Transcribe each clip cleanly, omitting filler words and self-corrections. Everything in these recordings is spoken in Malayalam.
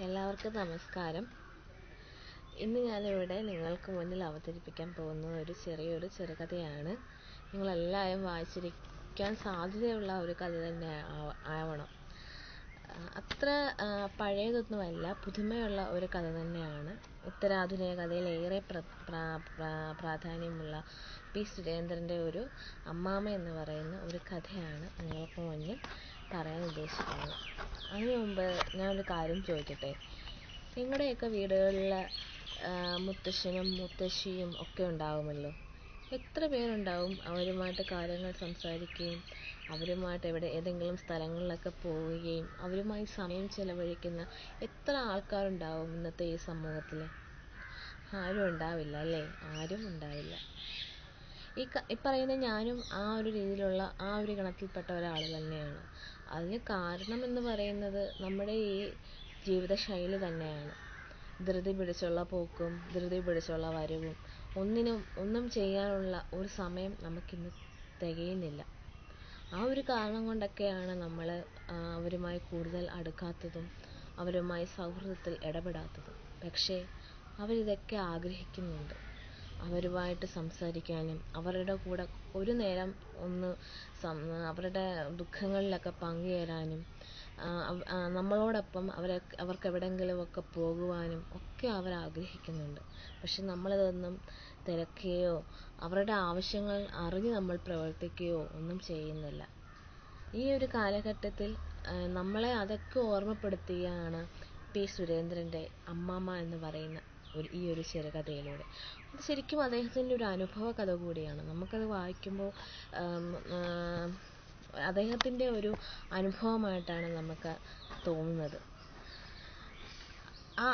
എല്ലാവർക്കും നമസ്കാരം. ഇന്ന് ഞാനിവിടെ നിങ്ങൾക്ക് മുന്നിൽ അവതരിപ്പിക്കാൻ പോകുന്നത് ഒരു ചെറുകഥയാണ്. നിങ്ങളെല്ലാവരും വായിച്ചിരിക്കാൻ സാധ്യതയുള്ള ഒരു കഥ തന്നെ ആവണം. അത്ര പഴയതൊന്നുമല്ല, പുതുമയുള്ള ഒരു കഥ തന്നെയാണ്. ഉത്തരാധുനിക കഥയിൽ ഏറെ പ്രാധാന്യമുള്ള പി. സുരേന്ദ്രൻ്റെ ഒരു അമ്മാമ എന്ന് പറയുന്ന ഒരു കഥയാണ് നിങ്ങൾക്ക് മുന്നിൽ പറയാൻ ഉദ്ദേശിക്കുന്നത്. അതിനു മുമ്പ് ഞാനൊരു കാര്യം ചോദിക്കട്ടെ. നിങ്ങളുടെയൊക്കെ വീടുകളിൽ മുത്തശ്ശനും മുത്തശ്ശിയും ഒക്കെ ഉണ്ടാവുമല്ലോ. എത്ര പേരുണ്ടാവും അവരുമായിട്ട് കാര്യങ്ങൾ സംസാരിക്കുകയും അവരുമായിട്ട് ഏതെങ്കിലും സ്ഥലങ്ങളിലൊക്കെ പോവുകയും അവരുമായി സമയം ചെലവഴിക്കുന്ന എത്ര ആൾക്കാരുണ്ടാവും ഇന്നത്തെ ഈ സമൂഹത്തിൽ? ആരും ഉണ്ടാവില്ല അല്ലേ? ആരും ഉണ്ടാവില്ല. ഈ പറയുന്ന ഞാനും ആ ഒരു രീതിയിലുള്ള ആ ഒരു ഗണത്തിൽപ്പെട്ട ഒരാൾ തന്നെയാണ്. അതിന് കാരണം എന്ന് പറയുന്നത് നമ്മുടെ ഈ ജീവിതശൈലി തന്നെയാണ്. ധൃതി പിടിച്ചുള്ള പോക്കും ധൃതി പിടിച്ചുള്ള വരവും, ഒന്നും ചെയ്യാനുള്ള ഒരു സമയം നമുക്കിന്ന് തികയുന്നില്ല. ആ ഒരു കാരണം കൊണ്ടൊക്കെയാണ് നമ്മൾ അവരുമായി കൂടുതൽ അടുക്കാത്തതും അവരുമായി സൗഹൃദത്തിൽ ഇടപെടാത്തതും. പക്ഷേ അവരിതൊക്കെ ആഗ്രഹിക്കുന്നുണ്ട്. അവരുമായിട്ട് സംസാരിക്കാനും അവരുടെ കൂടെ ഒരു നേരം ഒന്ന് അവരുടെ ദുഃഖങ്ങളിലൊക്കെ പങ്കുചേരാനും നമ്മളോടൊപ്പം അവർക്ക് എവിടെയെങ്കിലുമൊക്കെ പോകുവാനും ഒക്കെ അവർ ആഗ്രഹിക്കുന്നുണ്ട്. പക്ഷെ നമ്മളിതൊന്നും തിരക്കുകയോ അവരുടെ ആവശ്യങ്ങൾ അറിഞ്ഞ് നമ്മൾ പ്രവർത്തിക്കുകയോ ഒന്നും ചെയ്യുന്നില്ല. ഈ ഒരു കാലഘട്ടത്തിൽ നമ്മളെ അതൊക്കെ ഓർമ്മപ്പെടുത്തുകയാണ് പി. സുരേന്ദ്രൻ്റെ അമ്മാമ എന്ന് പറയുന്ന ഈ ഒരു ചെറുകഥയിലൂടെ. അത് ശരിക്കും അദ്ദേഹത്തിൻ്റെ ഒരു അനുഭവ കഥ കൂടിയാണ്. നമുക്കത് വായിക്കുമ്പോൾ അദ്ദേഹത്തിൻ്റെ ഒരു അനുഭവമായിട്ടാണ് നമുക്ക് തോന്നുന്നത്.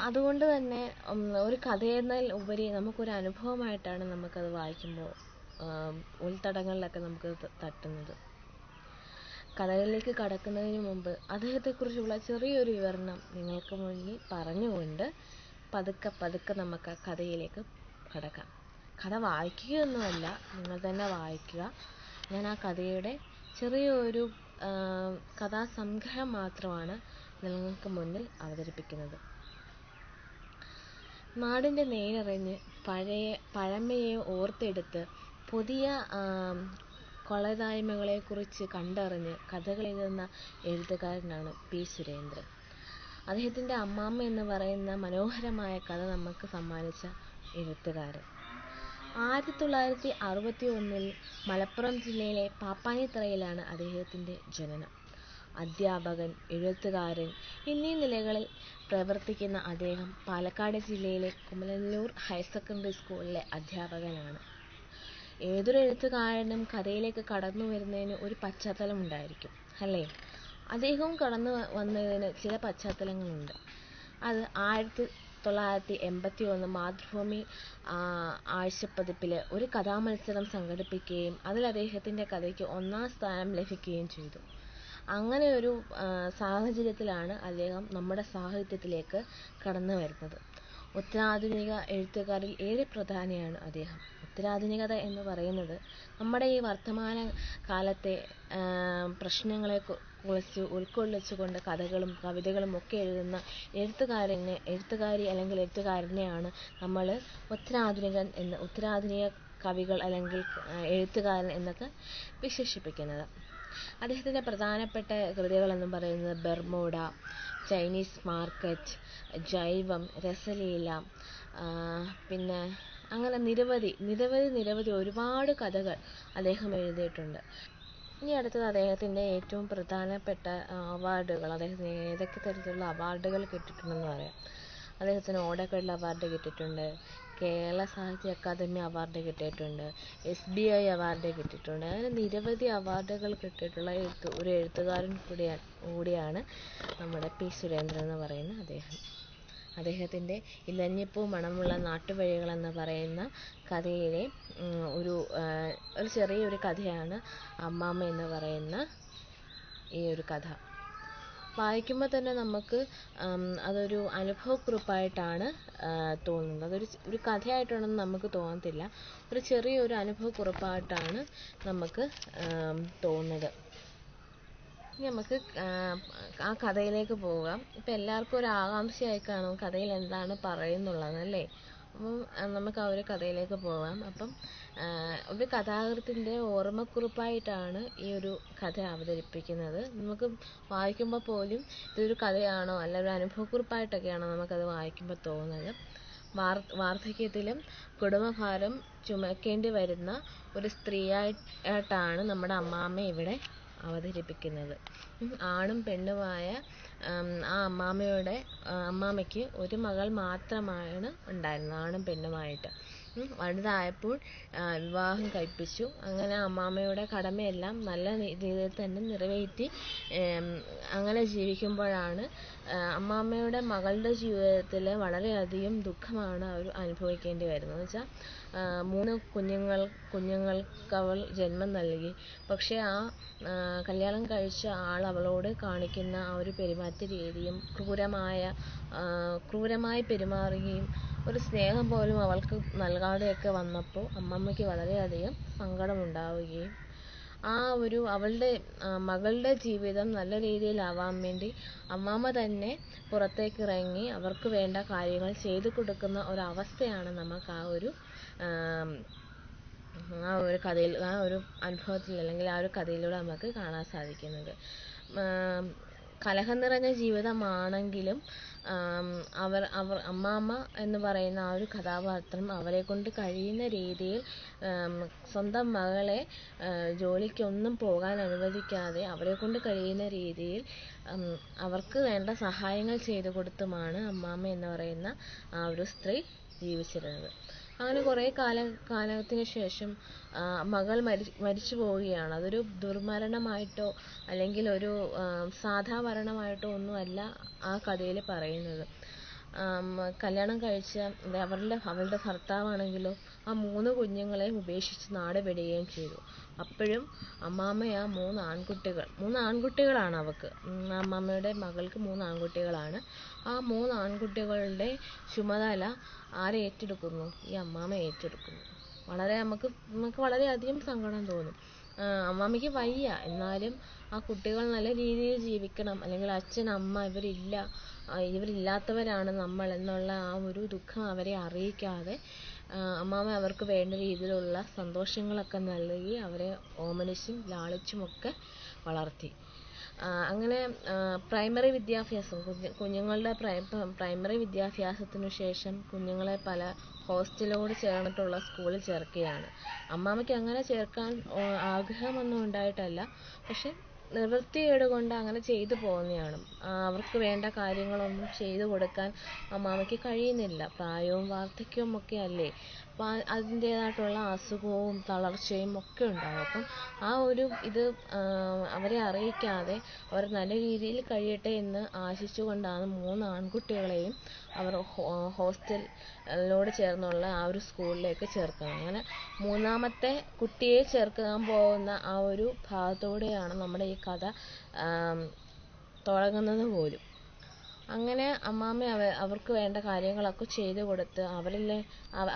അതുകൊണ്ട് തന്നെ ഒരു കഥയെന്നാൽ ഉപരി നമുക്കൊരു അനുഭവമായിട്ടാണ് നമുക്കത് വായിക്കുമ്പോൾ ഉൾത്തടങ്ങളിലൊക്കെ നമുക്ക് തട്ടുന്നത്. കഥകളിലേക്ക് കടക്കുന്നതിന് മുമ്പ് അദ്ദേഹത്തെക്കുറിച്ചുള്ള ചെറിയൊരു വിവരണം നിങ്ങൾക്ക് മുന്നിൽ പറഞ്ഞുകൊണ്ട് പതുക്കെ നമുക്ക് കഥയിലേക്ക് കടക്കാം. കഥ വായിക്കുകയൊന്നുമല്ല, നിങ്ങൾ തന്നെ വായിക്കുക. ഞാൻ ആ കഥയുടെ ചെറിയൊരു കഥാസംഗ്രഹം മാത്രമാണ് നിങ്ങൾക്ക് മുന്നിൽ അവതരിപ്പിക്കുന്നത്. നാടിൻ്റെ നേരറിഞ്ഞ് പഴമയെ ഓർത്തെടുത്ത് പുതിയ കൊള്ളരുതായ്മകളെക്കുറിച്ച് കണ്ടറിഞ്ഞ് കഥകൾ എഴുതുന്ന എഴുത്തുകാരനാണ് പി. സുരേന്ദ്രൻ. അദ്ദേഹത്തിൻ്റെ അമ്മാമ എന്ന് പറയുന്ന മനോഹരമായ കഥ നമുക്ക് സമ്മാനിച്ച എഴുത്തുകാരൻ. 1961 മലപ്പുറം ജില്ലയിലെ പാപ്പാനിത്തറയിലാണ് അദ്ദേഹത്തിൻ്റെ ജനനം. അധ്യാപകൻ, എഴുത്തുകാരൻ എന്നീ നിലകളിൽ പ്രവർത്തിക്കുന്ന അദ്ദേഹം പാലക്കാട് ജില്ലയിലെ കുമരനെല്ലൂർ ഹയർ സെക്കൻഡറി സ്കൂളിലെ അധ്യാപകനാണ്. ഏതൊരു എഴുത്തുകാരനും കഥയിലേക്ക് കടന്നു വരുന്നതിന് ഒരു പശ്ചാത്തലം ഉണ്ടായിരിക്കും, അല്ലേ? അദ്ദേഹവും കടന്നു വന്നതിന് ചില പശ്ചാത്തലങ്ങളുണ്ട്. അത് 1981 മാതൃഭൂമി ആഴ്ചപ്പതിപ്പിൽ ഒരു കഥാമത്സരം സംഘടിപ്പിക്കുകയും അതിൽ അദ്ദേഹത്തിൻ്റെ കഥയ്ക്ക് 1ാം സ്ഥാനം ലഭിക്കുകയും ചെയ്തു. അങ്ങനെ ഒരു സാഹചര്യത്തിലാണ് അദ്ദേഹം നമ്മുടെ സാഹിത്യത്തിലേക്ക് കടന്നു വരുന്നത്. ഉത്തരാധുനിക എഴുത്തുകാരിൽ ഏറെ പ്രധാനിയാണ് അദ്ദേഹം. ഉത്തരാധുനികത എന്ന് പറയുന്നത് നമ്മുടെ ഈ വർത്തമാന കാലത്തെ പ്രശ്നങ്ങളെ ഉൾക്കൊള്ളിച്ചുകൊണ്ട് കഥകളും കവിതകളും ഒക്കെ എഴുതുന്ന എഴുത്തുകാരി അല്ലെങ്കിൽ എഴുത്തുകാരനെയാണ് നമ്മൾ ഉത്തരാധുനിക കവികൾ അല്ലെങ്കിൽ എഴുത്തുകാരൻ എന്നൊക്കെ വിശേഷിപ്പിക്കുന്നത്. അദ്ദേഹത്തിൻ്റെ പ്രധാനപ്പെട്ട കൃതികളെന്ന് പറയുന്നത് ബെർമൂഡ, ചൈനീസ് മാർക്കറ്റ്, ജൈവം, രസലീല, പിന്നെ അങ്ങനെ നിരവധി ഒരുപാട് കഥകൾ അദ്ദേഹം എഴുതിയിട്ടുണ്ട്. ഇനി അടുത്തത് അദ്ദേഹത്തിൻ്റെ ഏറ്റവും പ്രധാനപ്പെട്ട അവാർഡുകൾ. അദ്ദേഹത്തിന് ഏതൊക്കെ തരത്തിലുള്ള അവാർഡുകൾ കിട്ടിയിട്ടുണ്ടെന്ന് പറയാം. അദ്ദേഹത്തിന് ഓടക്കുഴൽ അവാർഡ് കിട്ടിയിട്ടുണ്ട്, കേരള സാഹിത്യ അക്കാദമി അവാർഡ് കിട്ടിയിട്ടുണ്ട്, SBI അവാർഡ് കിട്ടിയിട്ടുണ്ട്. അങ്ങനെ നിരവധി അവാർഡുകൾ കിട്ടിയിട്ടുള്ള ഒരു എഴുത്തുകാരൻ കൂടിയാണ് നമ്മുടെ പി. സുരേന്ദ്രൻ എന്ന് പറയുന്ന അദ്ദേഹത്തിൻ്റെ ഇലഞ്ഞിപ്പൂ മണമുള്ള നാട്ടുവഴികൾ എന്ന് പറയുന്ന കഥയിലെ ഒരു ചെറിയൊരു കഥയാണ് അമ്മാമ എന്ന് പറയുന്ന ഈ ഒരു കഥ. വായിക്കുമ്പോൾ തന്നെ നമുക്ക് അതൊരു അനുഭവക്കുറിപ്പായിട്ടാണ് തോന്നുന്നത്. ഒരു കഥയായിട്ടൊന്നും നമുക്ക് തോന്നത്തില്ല. ഒരു ചെറിയൊരു അനുഭവക്കുറിപ്പായിട്ടാണ് നമുക്ക് തോന്നുന്നത്. ഇനി നമുക്ക് ആ കഥയിലേക്ക് പോകാം. ഇപ്പം എല്ലാവർക്കും ഒരു ആകാംക്ഷയായി കാണും കഥയിൽ എന്താണ് പറയുന്നുള്ളത് അല്ലേ. അപ്പം നമുക്ക് ആ ഒരു കഥയിലേക്ക് പോകാം. അപ്പം ഒരു കഥാകൃത്തിൻ്റെ ഓർമ്മക്കുറിപ്പായിട്ടാണ് ഈ ഒരു കഥ അവതരിപ്പിക്കുന്നത്. നമുക്ക് വായിക്കുമ്പോൾ പോലും ഇതൊരു കഥയാണോ അല്ല ഒരു അനുഭവക്കുറിപ്പായിട്ടൊക്കെയാണോ നമുക്കത് വായിക്കുമ്പോൾ തോന്നുന്നത്. വാർദ്ധക്യത്തിലും കുടുംബഭാരം ചുമക്കേണ്ടി വരുന്ന ഒരു സ്ത്രീയായിട്ടാണ് നമ്മുടെ അമ്മാമ്മ ഇവിടെ അവതരിപ്പിക്കുന്നത്. ആണും പെണ്ണുമായ ആ അമ്മാമ്മയ്ക്ക് ഒരു മകൾ മാത്രമാണ് ഉണ്ടായിരുന്നത്, ആണും പെണ്ണുമായിട്ട്. വലുതായപ്പോൾ വിവാഹം കഴിപ്പിച്ചു. അങ്ങനെ അമ്മാമ്മയുടെ കടമയെല്ലാം നല്ല രീതിയിൽ തന്നെ നിറവേറ്റി അങ്ങനെ ജീവിക്കുമ്പോഴാണ് അമ്മാമ്മയുടെ മകളുടെ ജീവിതത്തിൽ വളരെയധികം ദുഃഖമാണ് അവർ അനുഭവിക്കേണ്ടി വരുന്നത്. എന്ന് വെച്ചാൽ 3 കുഞ്ഞുങ്ങൾക്ക് അവൾ ജന്മം നൽകി. പക്ഷേ ആ കല്യാണം കഴിച്ച ആൾ അവളോട് കാണിക്കുന്ന ആ ഒരു പെരുമാറ്റ രീതിയും ക്രൂരമായി പെരുമാറുകയും ഒരു സ്നേഹം പോലും അവൾക്ക് നൽകാതെയൊക്കെ വന്നപ്പോൾ അമ്മമ്മയ്ക്ക് വളരെയധികം സങ്കടമുണ്ടാവുകയും അവളുടെ മകളുടെ ജീവിതം നല്ല രീതിയിലാവാൻ വേണ്ടി അമ്മാമ്മ തന്നെ പുറത്തേക്കിറങ്ങി അവർക്ക് വേണ്ട കാര്യങ്ങൾ ചെയ്തു കൊടുക്കുന്ന ഒരവസ്ഥയാണ് നമുക്ക് ആ ഒരു കഥയിൽ, ആ ഒരു അനുഭവത്തിൽ അല്ലെങ്കിൽ ആ ഒരു കഥയിലൂടെ നമുക്ക് കാണാൻ സാധിക്കുന്നത്. കലഹം നിറഞ്ഞ ജീവിതമാണെങ്കിലും അമ്മാമ്മ എന്ന് പറയുന്ന ആ ഒരു കഥാപാത്രം അവരെ കൊണ്ട് കഴിയുന്ന രീതിയിൽ സ്വന്തം മകളെ ജോലിക്കൊന്നും പോകാൻ അനുവദിക്കാതെ അവരെ കൊണ്ട് കഴിയുന്ന രീതിയിൽ അവർക്ക് വേണ്ട സഹായങ്ങൾ ചെയ്തു കൊടുത്തുമാണ് അമ്മാമ്മ എന്ന് പറയുന്ന ആ ഒരു സ്ത്രീ ജീവിച്ചിരുന്നത്. അങ്ങനെ കുറേ കാലത്തിന് ശേഷം മകൾ മരിച്ചു പോവുകയാണ്. അതൊരു ദുർമരണമായിട്ടോ അല്ലെങ്കിൽ ഒരു സാധാ മരണമായിട്ടോ ഒന്നുമല്ല ആ കഥയിൽ പറയുന്നത്. കല്യാണം കഴിച്ച അവളുടെ ഭർത്താവാണെങ്കിലോ ആ 3 കുഞ്ഞുങ്ങളെയും ഉപേക്ഷിച്ച് നാട് വിടുകയും ചെയ്തു. അപ്പോഴും അമ്മാമ്മ ആ 3 ആൺകുട്ടികളാണ് അവൾക്ക്. അമ്മാമ്മയുടെ മകൾക്ക് 3 ആൺകുട്ടികളാണ്. ആ 3 ആൺകുട്ടികളുടെ ചുമതല ആരെ ഏറ്റെടുക്കുന്നു? ഈ അമ്മാമ്മ ഏറ്റെടുക്കുന്നു. നമുക്ക് വളരെയധികം സങ്കടം തോന്നും. അമ്മാമ്മയ്ക്ക് വയ്യ, എന്നാലും ആ കുട്ടികൾ നല്ല രീതിയിൽ ജീവിക്കണം, അല്ലെങ്കിൽ അച്ഛൻ അമ്മ ഇവരില്ലാത്തവരാണ് നമ്മൾ എന്നുള്ള ആ ഒരു ദുഃഖം അവരെ അറിയിക്കാതെ അമ്മാമ്മ അവർക്ക് വേണ്ട രീതിയിലുള്ള സന്തോഷങ്ങളൊക്കെ നൽകി അവരെ ഓമനിച്ചും ലാളിച്ചുമൊക്കെ വളർത്തി. അങ്ങനെ പ്രൈമറി വിദ്യാഭ്യാസം കുഞ്ഞുങ്ങളുടെ പ്രൈമറി വിദ്യാഭ്യാസത്തിനു ശേഷം കുഞ്ഞുങ്ങളെ പല ഹോസ്റ്റലോട് ചേർന്നിട്ടുള്ള സ്കൂളിൽ ചേർക്കുകയാണ്. അമ്മാമ്മയ്ക്ക് അങ്ങനെ ചേർക്കാൻ ആഗ്രഹമൊന്നും ഉണ്ടായിട്ടല്ല, പക്ഷെ നിവൃത്തികേട് കൊണ്ട് അങ്ങനെ ചെയ്തു പോകുന്നതാണ്. അവർക്ക് വേണ്ട കാര്യങ്ങളൊന്നും ചെയ്തു കൊടുക്കാൻ അമ്മാമ്മയ്ക്ക് കഴിയുന്നില്ല. പ്രായവും വാർദ്ധക്യവും ഒക്കെ അല്ലേ, അപ്പം അതിൻ്റേതായിട്ടുള്ള അസുഖവും തളർച്ചയും ഒക്കെ ഉണ്ടാകും. അപ്പം ആ ഒരു ഇത് അവരെ അറിയിക്കാതെ അവർ നല്ല രീതിയിൽ കഴിയട്ടെ എന്ന് ആശിച്ചുകൊണ്ടാണ് 3 ആൺകുട്ടികളെയും അവർ ഹോസ്റ്റലോട് ചേർന്നുള്ള ആ ഒരു സ്കൂളിലേക്ക് ചേർക്കുന്നത്. അങ്ങനെ 3ാമത്തെ കുട്ടിയെ ചേർക്കാൻ പോകുന്ന ആ ഒരു ഭാഗത്തോടെയാണ് നമ്മുടെ ഈ കഥ തുടങ്ങുന്നത് പോലും. അങ്ങനെ അമ്മാമ്മ അവർക്ക് വേണ്ട കാര്യങ്ങളൊക്കെ ചെയ്തു കൊടുത്ത്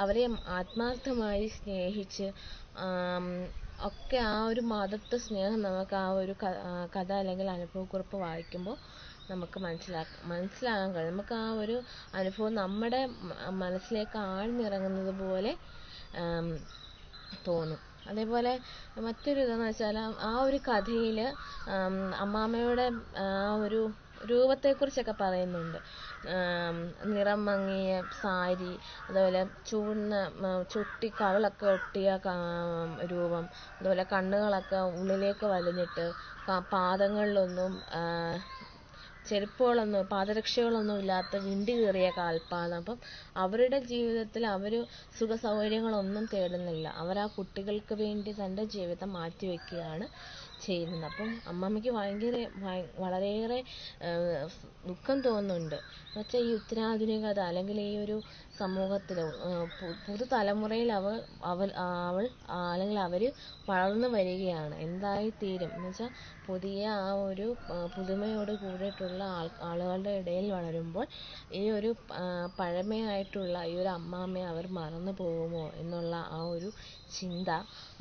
അവരെ ആത്മാർത്ഥമായി സ്നേഹിച്ച് ഒക്കെ ആ ഒരു മാതൃത്വ സ്നേഹം നമുക്ക് ആ ഒരു കഥ അല്ലെങ്കിൽ അനുഭവക്കുറിപ്പ് വായിക്കുമ്പോൾ നമുക്ക് മനസ്സിലാകാൻ കഴിയും. നമുക്ക് ആ ഒരു അനുഭവം നമ്മുടെ മനസ്സിലേക്ക് ആഴ്ന്നിറങ്ങുന്നത് പോലെ തോന്നും. അതേപോലെ മറ്റൊരു ഇതെന്ന് വെച്ചാൽ ആ ഒരു കഥയിൽ അമ്മാമ്മയുടെ ആ ഒരു രൂപത്തെക്കുറിച്ചൊക്കെ പറയുന്നുണ്ട്. നിറം മങ്ങിയ സാരി, അതുപോലെ ചുട്ടി കവിളൊക്കെ ഒട്ടിയ രൂപം, അതുപോലെ കണ്ണുകളൊക്കെ ഉള്ളിലേക്ക് വലിഞ്ഞിട്ട് പാദങ്ങളിലൊന്നും പാദരക്ഷകളൊന്നും ഇല്ലാത്ത വിണ്ടു കീറിയ കാൽപ്പാദം. അപ്പം അവരുടെ ജീവിതത്തിൽ സുഖ സൗകര്യങ്ങളൊന്നും തേടുന്നില്ല. അവർ ആ കുട്ടികൾക്ക് വേണ്ടി തൻ്റെ ജീവിതം മാറ്റിവെക്കുകയാണ് ചെയ്യുന്നത്. അപ്പം അമ്മമ്മയ്ക്ക് വളരെയേറെ ദുഃഖം തോന്നുന്നുണ്ട്. എന്നുവെച്ചാൽ ഈ ഉത്തരാധുനികത അല്ലെങ്കിൽ ഈ ഒരു സമൂഹത്തിൽ പുതുതലമുറയിൽ അവൾ അല്ലെങ്കിൽ അവർ വളർന്നു വരികയാണ്. എന്തായിത്തീരും എന്ന് വെച്ചാൽ പുതിയ ആ ഒരു പുതുമയോട് കൂടിയിട്ടുള്ള ആളുകളുടെ ഇടയിൽ വളരുമ്പോൾ ഈ ഒരു പഴമയായിട്ടുള്ള ഈ ഒരു അമ്മാമ്മയെ അവർ മറന്നു പോകുമോ എന്നുള്ള ആ ഒരു ചിന്ത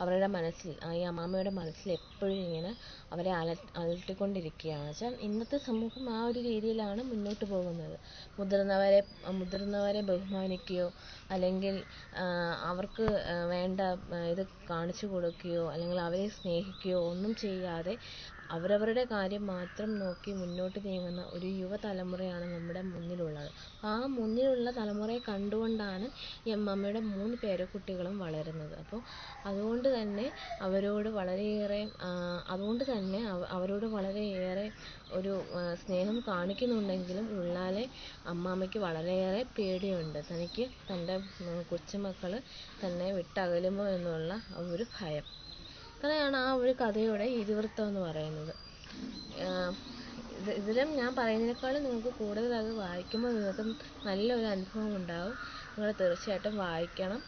അവരുടെ മനസ്സിൽ, ഈ അമ്മാമ്മയുടെ മനസ്സിൽ എപ്പോഴും ഇങ്ങനെ അവരെ അലട്ടിക്കൊണ്ടിരിക്കുകയാണ്. വെച്ചാൽ ഇന്നത്തെ സമൂഹം ആ ഒരു രീതിയിലാണ് മുന്നോട്ട് പോകുന്നത്. മുതിർന്നവരെ ബഹുമാനിക്കുകയോ അല്ലെങ്കിൽ അവർക്ക് വേണ്ട ഇത് കാണിച്ചു കൊടുക്കുകയോ അല്ലെങ്കിൽ അവരെ സ്നേഹിക്കുകയോ ഒന്നും ചെയ്യാതെ അവരവരുടെ കാര്യം മാത്രം നോക്കി മുന്നോട്ട് നീങ്ങുന്ന ഒരു യുവതലമുറയാണ് നമ്മുടെ മുന്നിലുള്ളത്. ആ മുന്നിലുള്ള തലമുറയെ കണ്ടുകൊണ്ടാണ് ഈ അമ്മാമ്മയുടെ 3 പേരക്കുട്ടികളും വളരുന്നത്. അപ്പോൾ അതുകൊണ്ട് തന്നെ അവരോട് വളരെയേറെ ഒരു സ്നേഹം കാണിക്കുന്നുണ്ടെങ്കിലും ഉള്ളാലെ അമ്മാമ്മയ്ക്ക് വളരെയേറെ പേടിയുണ്ട്. തനിക്ക് തൻ്റെ കൊച്ചുമക്കൾ തന്നെ വിട്ടകലുമോ എന്നുള്ള ഒരു ഭയം. ഇത്രയാണ് ആ ഒരു കഥയുടെ ഇതിവൃത്തം എന്ന് പറയുന്നത്. ഇതിലും ഞാൻ പറയുന്നതിനേക്കാളും നിങ്ങൾക്ക് കൂടുതൽ അത് വായിക്കുമ്പോൾ നിങ്ങൾക്ക് നല്ലൊരു അനുഭവം ഉണ്ടാകും. നിങ്ങൾ തീർച്ചയായിട്ടും വായിക്കണം.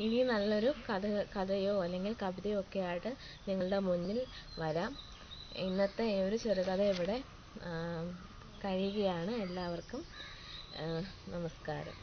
ഇനി നല്ലൊരു കഥയോ അല്ലെങ്കിൽ കവിതയോ ഒക്കെ ആയിട്ട് നിങ്ങളുടെ മുന്നിൽ വരാം. ഇന്നത്തെ ഈ ഒരു ചെറുകഥ ഇവിടെ കഴിയുകയാണ്. എല്ലാവർക്കും നമസ്കാരം.